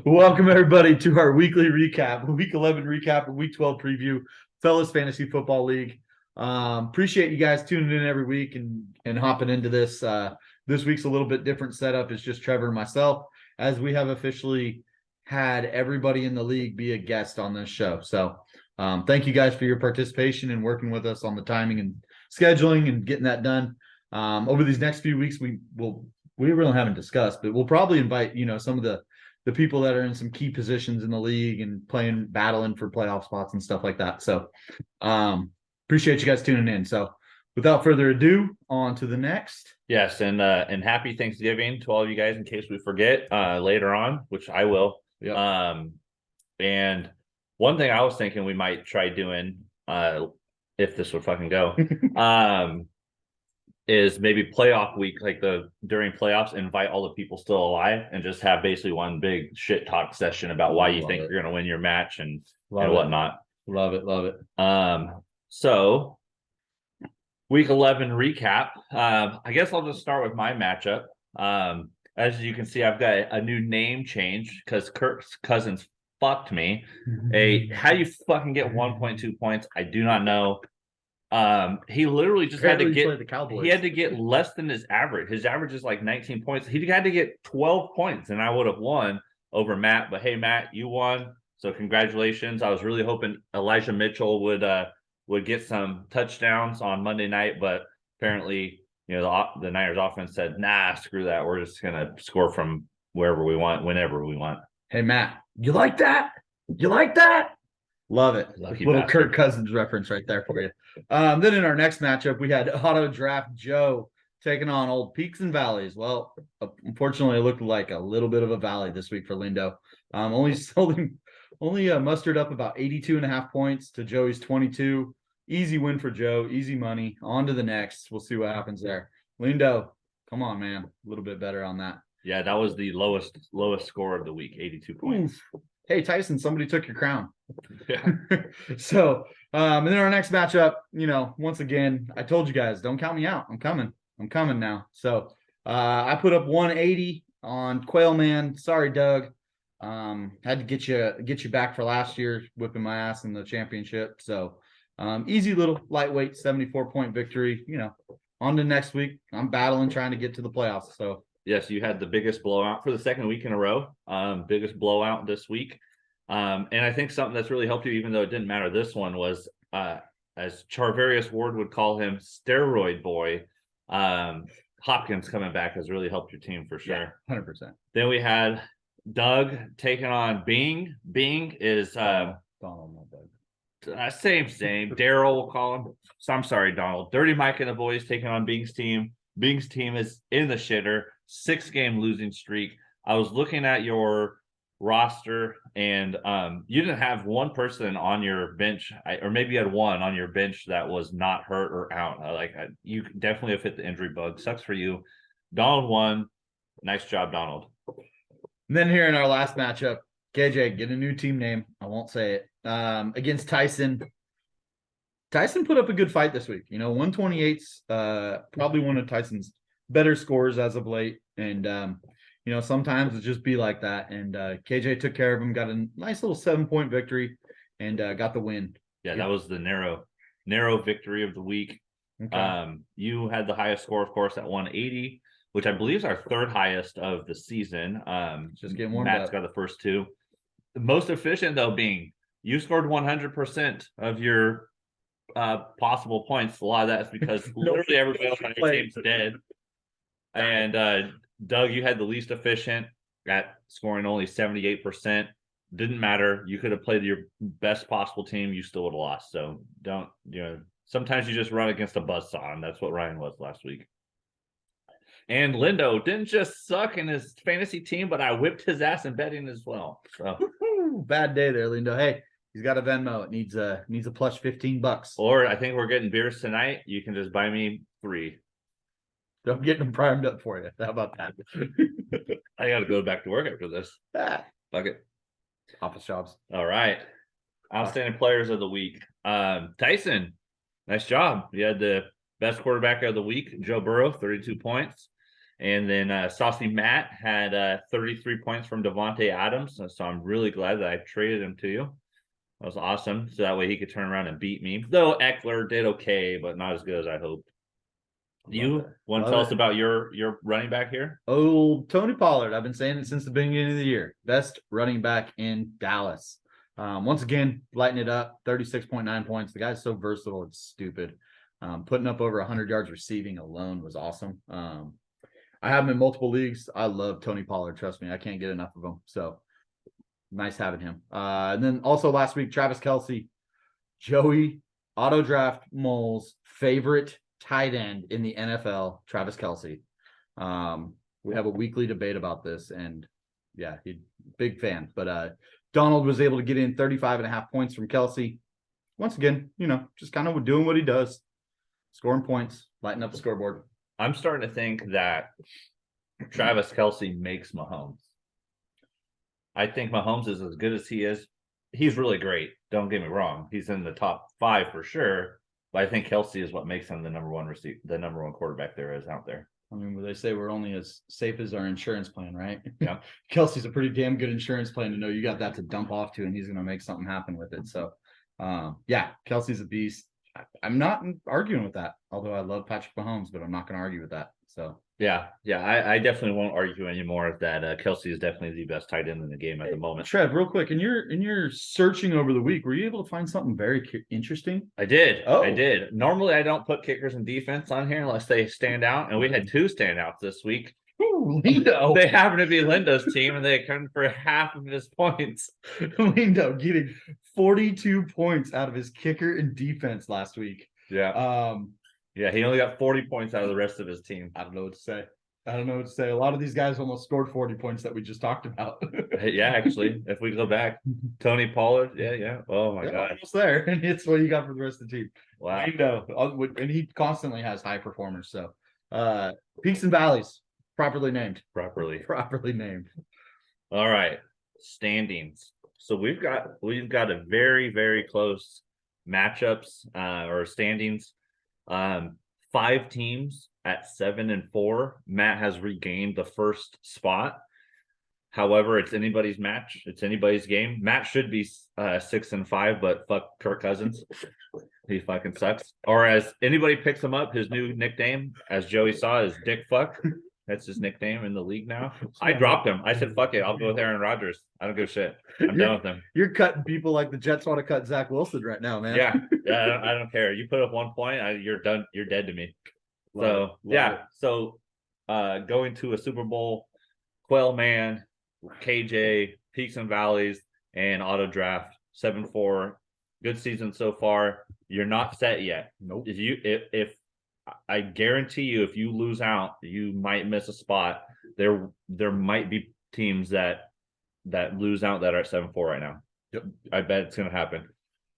Welcome everybody to our weekly recap, Week 11 recap, and Week 12 preview, Fellas Fantasy Football League. Appreciate you guys tuning in every week and hopping into this. This week's a little bit different setup. It's just Trevor and myself, as we have officially had everybody in the league be a guest on this show. So thank you guys for your participation and working with us on the timing and scheduling and getting that done. Over these next few weeks, we really haven't discussed, but we'll probably invite some of the people that are in some key positions in the league and battling for playoff spots and stuff like that. So appreciate you guys tuning in. So without further ado, on to the next. Yes, and happy Thanksgiving to all of you guys in case we forget later on, which I will. Yep. And one thing I was thinking we might try doing, if this would fucking go, is maybe playoff week, like during playoffs, invite all the people still alive and just have basically one big shit talk session about why you think you're going to win your match and whatnot. Love it. So week 11 recap. I guess I'll just start with my matchup. As you can see, I've got a new name change because Kirk's Cousins fucked me. How do you fucking get 1.2 points? I do not know. He literally just had to get less than his average. His average is like 19 points. He had to get 12 points, and I would have won over Matt. But hey, Matt, you won, so congratulations. I was really hoping Elijah Mitchell would get some touchdowns on Monday night, but apparently, the Niners offense said, "Nah, screw that. We're just gonna score from wherever we want, whenever we want." Hey, Matt, you like that? You like that? Love it. Lucky little bastard. Kirk Cousins reference right there for you. Then in our next matchup, we had Auto Draft Joe taking on Old Peaks and Valleys. Well, unfortunately, it looked like a little bit of a valley this week for Lindo. Only mustered up about 82.5 points to Joey's 22. Easy win for Joe. Easy money. On to the next. We'll see what happens there. Lindo, come on, man. A little bit better on that. Yeah, that was the lowest score of the week, 82 points. Oof. Hey, Tyson, somebody took your crown. Yeah. So, and then our next matchup, once again, I told you guys, don't count me out. I'm coming now. So, I put up 180 on Quail Man. Sorry, Doug. Had to get you back for last year, whipping my ass in the championship. So, easy little lightweight 74-point victory. On to next week. I'm battling trying to get to the playoffs. So, yes, you had the biggest blowout for the second week in a row. Biggest blowout this week. And I think something that's really helped you, even though it didn't matter, this one was, as Charvarius Ward would call him, steroid boy. Hopkins coming back has really helped your team for sure. Yeah, 100%. Then we had Doug taking on Bing. Bing is Donald, not Doug. Same. Daryl will call him. So I'm sorry, Donald. Dirty Mike and the boys taking on Bing's team. Bing's team is in the shitter. 6-game losing streak. I was looking at your roster, and you didn't have one person on your bench, or maybe you had one on your bench that was not hurt or out. You definitely have hit the injury bug. Sucks for you. Donald won. Nice job, Donald. And then here in our last matchup, KJ, get a new team name. I won't say it. Against Tyson. Tyson put up a good fight this week. 128's probably one of Tyson's better scores as of late. And, sometimes it just be like that. And KJ took care of him, got a nice little 7-point victory, and got the win. Yeah, that was the narrow victory of the week. Okay. You had the highest score, of course, at 180, which I believe is our third highest of the season. Just getting warmed up. Matt's got the first two. The most efficient, though, being you scored 100% of your possible points. A lot of that is because literally everybody else on your team's dead. And Doug, you had the least efficient at scoring only 78%. Didn't matter. You could have played your best possible team. You still would have lost. So sometimes you just run against a buzzsaw, and that's what Ryan was last week. And Lindo didn't just suck in his fantasy team, but I whipped his ass in betting as well. So bad day there, Lindo. Hey, he's got a Venmo. It needs a plus $15. Or I think we're getting beers tonight. You can just buy me 3. I'm getting them primed up for you. How about that? I got to go back to work after this. Fuck it. Office jobs. All right. Outstanding players of the week. Tyson, nice job. You had the best quarterback of the week, Joe Burrow, 32 points. And then Saucy Matt had 33 points from Devontae Adams. So I'm really glad that I traded him to you. That was awesome. So that way he could turn around and beat me. Though Eckler did okay, but not as good as I hoped. You want to tell us about your running back here? Oh, Tony Pollard. I've been saying it since the beginning of the year. Best running back in Dallas. Once again, lighting it up. 36.9 points. The guy's so versatile. It's stupid. Putting up over 100 yards receiving alone was awesome. I have him in multiple leagues. I love Tony Pollard. Trust me, I can't get enough of him. So nice having him. And then also last week, Travis Kelce, Joey, auto draft Mole's favorite tight end in the NFL, Travis Kelce. We have a weekly debate about this, and yeah, he big fan. But Donald was able to get in 35.5 points from Kelce. Once again, just kind of doing what he does, scoring points, lighting up the scoreboard. I'm starting to think that Travis Kelce makes Mahomes. I think Mahomes is as good as he is. He's really great. Don't get me wrong. He's in the top 5 for sure. But I think Kelce is what makes him the number one quarterback there is out there. I mean, they say we're only as safe as our insurance plan, right? Yeah. Kelce's a pretty damn good insurance plan to know you got that to dump off to, and he's going to make something happen with it. So, yeah, Kelce's a beast. I'm not arguing with that, although I love Patrick Mahomes, but I'm not going to argue with that. So yeah, I definitely won't argue anymore that Kelce is definitely the best tight end in the game at the moment. Trev, real quick, in your searching over the week, were you able to find something very interesting? I did. Normally, I don't put kickers and defense on here unless they stand out, and we had 2 standouts this week. Ooh, Lindo. They happen to be Lindo's team, and they accounted for half of his points. Lindo getting 42 points out of his kicker and defense last week. Yeah. Yeah, he only got 40 points out of the rest of his team. I don't know what to say. A lot of these guys almost scored 40 points that we just talked about. Yeah, actually, if we go back, Tony Pollard, yeah. Oh my God, almost there, and it's what you got for the rest of the team. Wow. And he constantly has high performers. So, peaks and valleys, properly named. Properly named. All right, standings. So we've got a very, very close matchups or standings. 5 teams at 7-4. Matt has regained the first spot. However, it's anybody's match. It's anybody's game. Matt should be 6-5, but fuck Kirk Cousins. He fucking sucks. Or as anybody picks him up, his new nickname, as Joey saw, is Dick Fuck. That's his nickname in the league now. I dropped him. I said, fuck it. I'll go with Aaron Rodgers. I don't give a shit. I'm done with him. You're cutting people like the Jets want to cut Zach Wilson right now, man. Yeah. I don't care. You put up 1 point, you're done. You're dead to me. Love it. So going to a Super Bowl, Quail Man, KJ, Peaks and Valleys, and auto draft 7-4. Good season so far. You're not set yet. Nope. If I guarantee you, if you lose out, you might miss a spot. There might be teams that lose out that are at 7-4 right now. Yep. I bet it's gonna happen.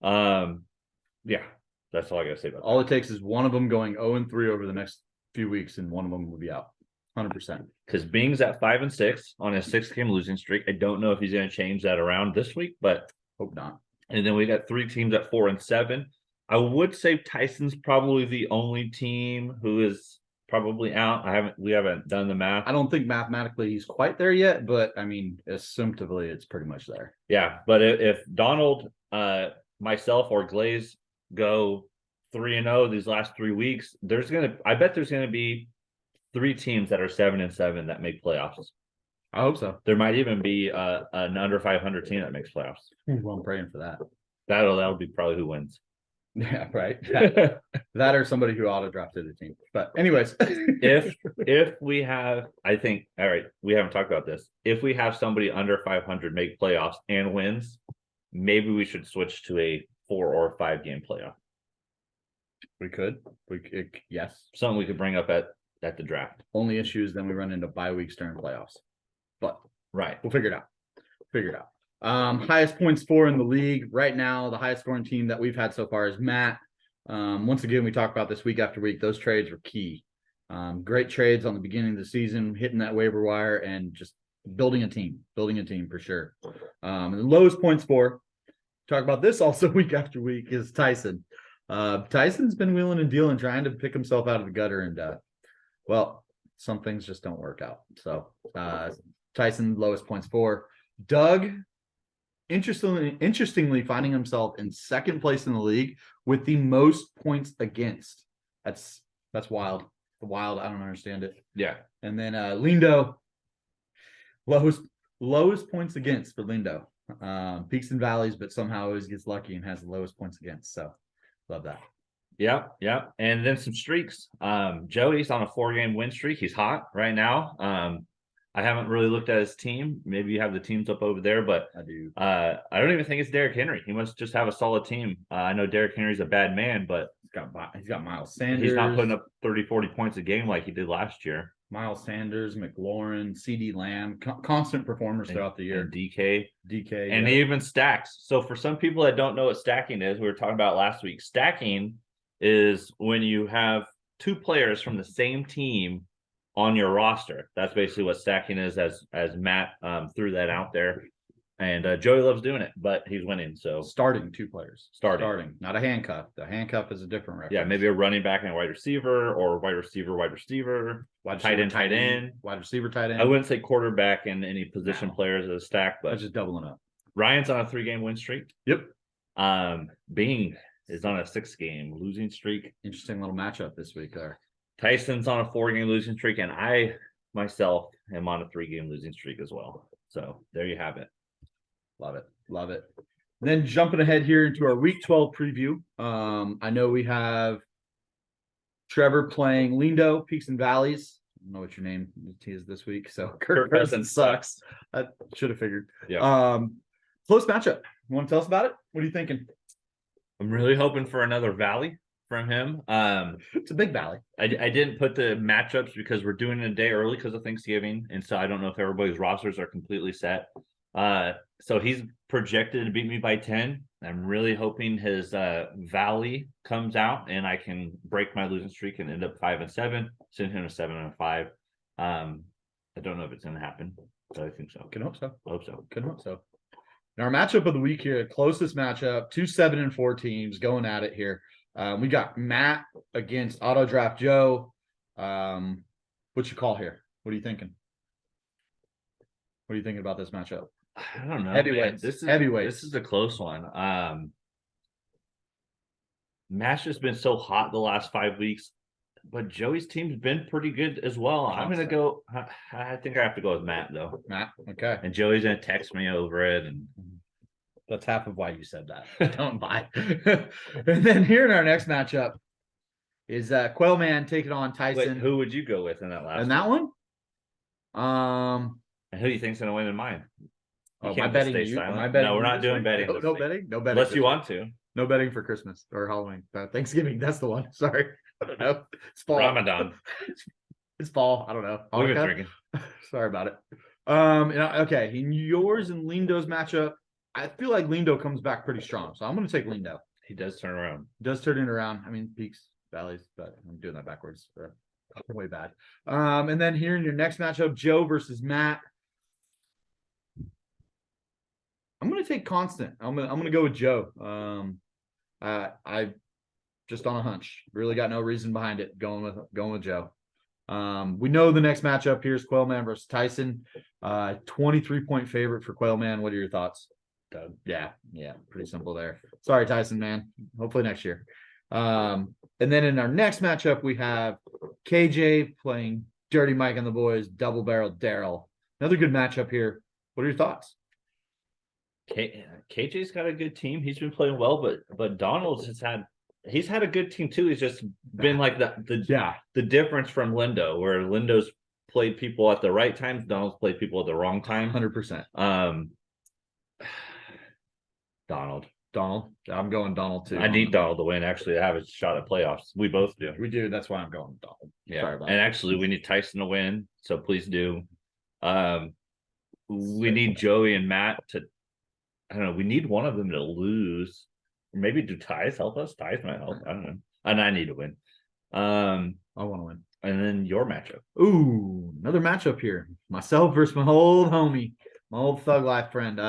Yeah, that's all I gotta say about all that. It takes is one of them going 0-3 over the next few weeks, and one of them will be out 100%. Because Bing's at 5-6 on a 6-game losing streak. I don't know if he's gonna change that around this week, but hope not. And then we got 3 teams at 4-7. I would say Tyson's probably the only team who is probably out. We haven't done the math. I don't think mathematically he's quite there yet, but I mean, assumptively, it's pretty much there. Yeah, but if Donald, myself, or Glaze go 3-0 these last 3 weeks, I bet there's gonna be 3 teams that are 7-7 that make playoffs. I hope so. There might even be an under 500 team that makes playoffs. Well, I'm praying for that. That'll be probably who wins. Yeah, right. That or somebody who auto drafted a team. But anyways, if we have, I think, all right, we haven't talked about this. If we have somebody under 500 make playoffs and wins, maybe we should switch to a 4 or 5 game playoff. We could. Yes. Something we could bring up at the draft. Only issues then we run into bye weeks during playoffs. But right, we'll figure it out. Highest points for in the league right now. The highest scoring team that we've had so far is Matt. Once again, we talk about this week after week. Those trades were key. Great trades on the beginning of the season, hitting that waiver wire and just building a team for sure. And the lowest points for, talk about this also week after week, is Tyson. Tyson's been wheeling and dealing, trying to pick himself out of the gutter, and well, some things just don't work out. So Tyson, lowest points 4. Doug, interestingly finding himself in second place in the league with the most points against. That's wild. Wild. I don't understand it. Yeah. And then Lindo, lowest points against for Lindo. Peaks and valleys, but somehow always gets lucky and has the lowest points against. So love that. Yeah, yeah. And then some streaks. Joey's on a 4-game win streak. He's hot right now. I haven't really looked at his team. Maybe you have the teams up over there, but I do. I don't even think it's Derrick Henry. He must just have a solid team. I know Derrick Henry's a bad man, but he's got Miles Sanders. He's not putting up 30, 40 points a game like he did last year. Miles Sanders, McLaurin, CD Lamb, constant performers throughout the year. And DK. And yeah. he even stacks. So for some people that don't know what stacking is, we were talking about last week. Stacking is when you have 2 players from the same team on your roster. That's basically what stacking is, as Matt threw that out there. And Joey loves doing it, but he's winning. So starting 2 players. Starting. Not a handcuff. The handcuff is a different reference. Yeah, maybe a running back and a wide receiver, or wide receiver, tight end. Wide receiver, tight end. I wouldn't say quarterback and any position players as a stack, but that's just doubling up. Ryan's on a 3-game win streak. Yep. Bing is on a 6-game losing streak. Interesting little matchup this week there. Tyson's on a 4-game losing streak, and I myself am on a 3-game losing streak as well. So there you have it. Love it. Then jumping ahead here into our week 12 preview. I know we have Trevor playing Lindo, Peaks and Valleys. I don't know what your name is this week. So Kirk Cousins sucks. I should have figured. Yeah. Close matchup. You want to tell us about it? What are you thinking? I'm really hoping for another Valley from him. It's a big Valley. I didn't put the matchups because we're doing it a day early because of Thanksgiving, and so I don't know if everybody's rosters are completely set. So he's projected to beat me by 10. I'm really hoping his Valley comes out and I can break my losing streak and end up 5-7, send him to 7-5. I don't know if it's going to happen, but I think so. Can hope so. Hope so. Can hope so. And our matchup of the week here, closest matchup, 2 7-4 teams going at it here. We got Matt against Auto Draft Joe. What's your call here? What are you thinking? What are you thinking about this matchup? I don't know. Heavyweights. This is a close one. Matt's just been so hot the last 5 weeks, but Joey's team's been pretty good as well. I'm gonna go. I think I have to go with Matt though. Matt, okay. And Joey's gonna text me over it, and that's half of why you said that. Don't buy. And then here in our next matchup is Quailman taking on Tyson. Wait, who would you go with in that last? In that one? And who do you think's gonna win in mine? Oh, am I betting you? No, we're not doing betting. No betting. No betting. Unless you want to. No betting for Christmas or Halloween. Thanksgiving. That's the one. Sorry. I don't know. It's fall. Ramadan. It's fall. I don't know. We've been drinking. Sorry about it. Okay. In yours and Lindo's matchup, I feel like Lindo comes back pretty strong. So I'm going to take Lindo. He does turn around. Does turn it around. I mean, peaks, valleys, but I'm doing that backwards. Way bad. And then here in your next matchup, Joe versus Matt. I'm gonna take Constant. I'm gonna go with Joe. I just on a hunch. Really got no reason behind it. Going with Joe. We know the next matchup here is Quailman versus Tyson. 23-point favorite for Quailman. What are your thoughts? Yeah, pretty simple there. Sorry, Tyson, man. Hopefully next year. And then in our next matchup, we have KJ playing Dirty Mike and the boys, double barrel Daryl. Another good matchup here. What are your thoughts? KJ's got a good team. He's been playing well, but Donald's he's had a good team too. He's just been like the difference from Lindo, where Lindo's played people at the right times, Donald's played people at the wrong time. 100%. Donald. I'm going Donald too. I need Donald to win. Actually, to have a shot at playoffs. We both do. We do. That's why I'm going Donald. Yeah. Sorry about and that. Actually, we need Tyson to win. So please do. We need Joey and Matt to. I don't know. We need one of them to lose. Or maybe do ties help us? Ties might help. I don't know. And I need to win. I want to win. And then your matchup. Ooh, another matchup here. Myself versus my old homie, my old thug life friend.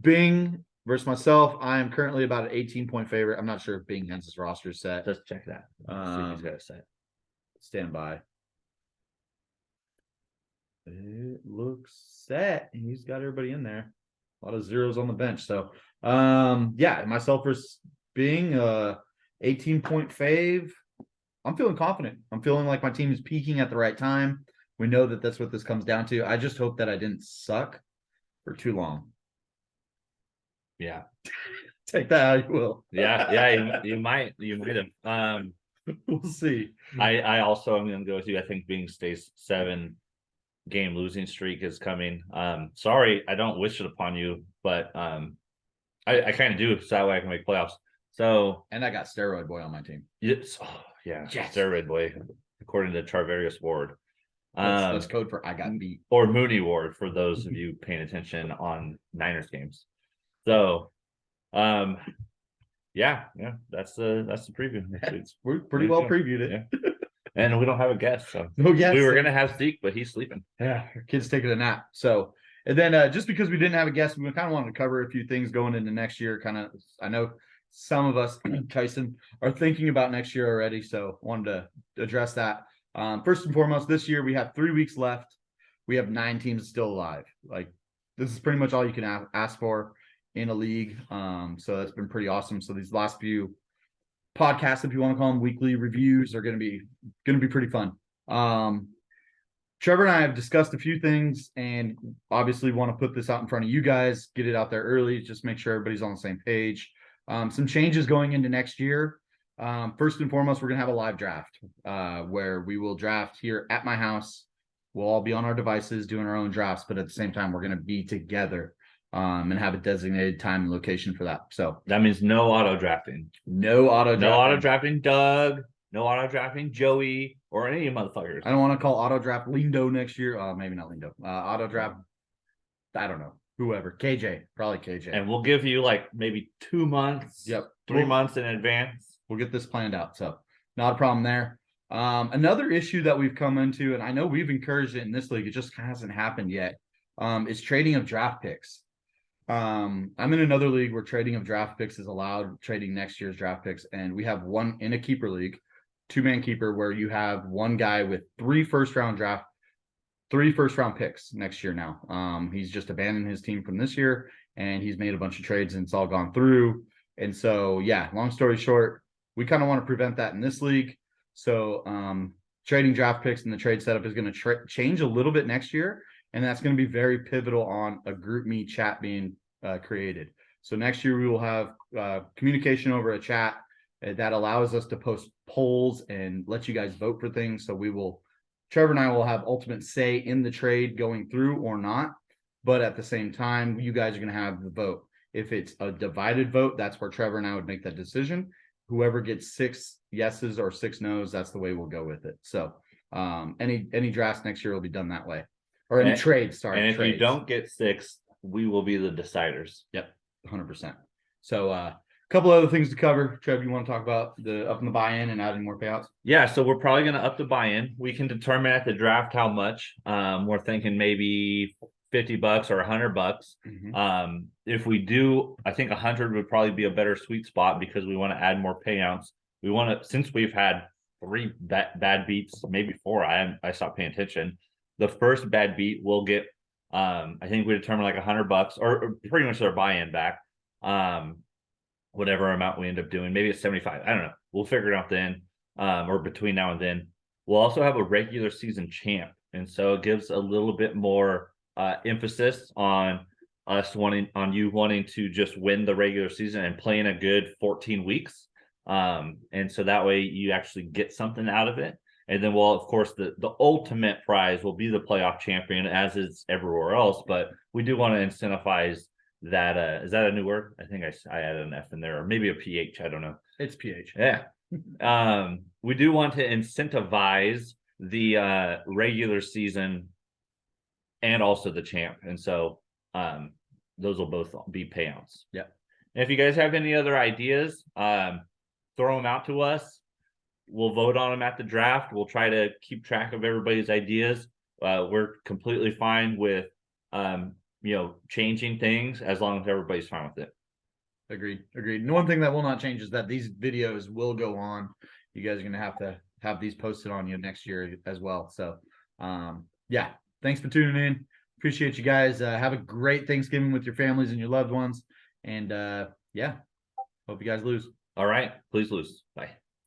Bing versus myself. I am currently about an 18-point favorite. I'm not sure if Bing has his roster set. Just check that. See if he's got it set. Stand by. It looks set. He's got everybody in there. A lot of zeros on the bench. So yeah, myself versus being 18-point fave. I'm feeling confident. I'm feeling like my team is peaking at the right time. We know that that's what this comes down to. I just hope that I didn't suck for too long. Yeah. Take that how you will. Yeah, you might have. We'll see. I also am gonna go with you. I think being stays 7-game losing streak is coming. Sorry, I don't wish it upon you, but I kind of do, so that way I can make playoffs. So And I got Steroid Boy on my team. it's yeah, Yes. steroid boy, according to Charvarius Ward. That's code for I got beat. Or Mooney Ward for those of you paying attention on Niners games. So yeah, that's the preview. We're pretty well previewed it. Yeah. And we don't have a guest, so Oh yes, we were gonna have Zeke, but he's sleeping. Yeah, our kid's taking a nap. So, and then just because we didn't have a guest, we kind of wanted to cover a few things going into next year. Kind of, I know some of us, Tyson, are thinking about next year already. So, wanted to address that. First and foremost, this year we have 3 weeks left. We have 9 teams still alive. Like, this is pretty much all you can ask for in a league. So that's been pretty awesome. So these last few podcasts, if you want to call them weekly reviews, are going to be pretty fun. Trevor and I have discussed a few things and obviously want to put this out in front of you guys, get it out there early, just make sure everybody's on the same page. Some changes going into next year. First and foremost, we're going to have a live draft where we will draft here at my house. We'll all be on our devices doing our own drafts, but at the same time, we're going to be together and have a designated time and location for that. So that means no auto drafting. No auto drafting Doug. No auto drafting Joey or any motherfuckers. I don't want to call auto draft Lindo next year. Maybe not Lindo. Auto draft, I don't know. Whoever. KJ. Probably KJ. And we'll give you like maybe 2 months. Yep. 3 months in advance. We'll get this planned out. So not a problem there. Another issue that we've come into, and I know we've encouraged it in this league, it just hasn't happened yet, is trading of draft picks. I'm in another league where trading of draft picks is allowed, trading next year's draft picks. And we have one in a keeper league, 2-man keeper, where you have one guy with 3 first-round picks next year now. He's just abandoned his team from this year, and he's made a bunch of trades, and it's all gone through. And so, yeah, long story short, we kind of want to prevent that in this league. So trading draft picks and the trade setup is going to change a little bit next year, and that's going to be very pivotal on a group me chat being created. So next year we will have communication over a chat that allows us to post polls and let you guys vote for things. So Trevor and I will have ultimate say in the trade going through or not. But at the same time, you guys are going to have the vote. If it's a divided vote, that's where Trevor and I would make that decision. Whoever gets 6 yeses or 6 nos, that's the way we'll go with it. So any drafts next year will be done that way. Or any trades, sorry. And if you don't get 6, we will be the deciders. Yep, 100%. So a couple other things to cover. Trev, you want to talk about the up in the buy-in and adding more payouts? Yeah, so we're probably going to up the buy-in. We can determine at the draft how much. We're thinking maybe $50 or $100. Mm-hmm. If we do, I think 100 would probably be a better sweet spot because we want to add more payouts. We want to, since we've had 3 bad beats, maybe 4. I stopped paying attention. The first bad beat will get, I think we determine like $100 or pretty much their buy-in back. Whatever amount we end up doing, maybe it's 75. I don't know. We'll figure it out then, or between now and then. We'll also have a regular season champ, and so it gives a little bit more emphasis on you wanting to just win the regular season and playing a good 14 weeks. And so that way you actually get something out of it. And then, well, of course, the ultimate prize will be the playoff champion, as is everywhere else. But we do want to incentivize that. Is that a new word? I think I added an F in there, or maybe a PH. I don't know. It's PH. Yeah. We do want to incentivize the regular season and also the champ. And so those will both be payouts. Yeah. And if you guys have any other ideas, throw them out to us. We'll vote on them at the draft. We'll try to keep track of everybody's ideas. We're completely fine with, changing things as long as everybody's fine with it. Agreed. And one thing that will not change is that these videos will go on. You guys are going to have these posted on you next year as well. So, yeah, Thanks for tuning in. Appreciate you guys. Have a great Thanksgiving with your families and your loved ones. And yeah, hope you guys lose. All right. Please lose. Bye.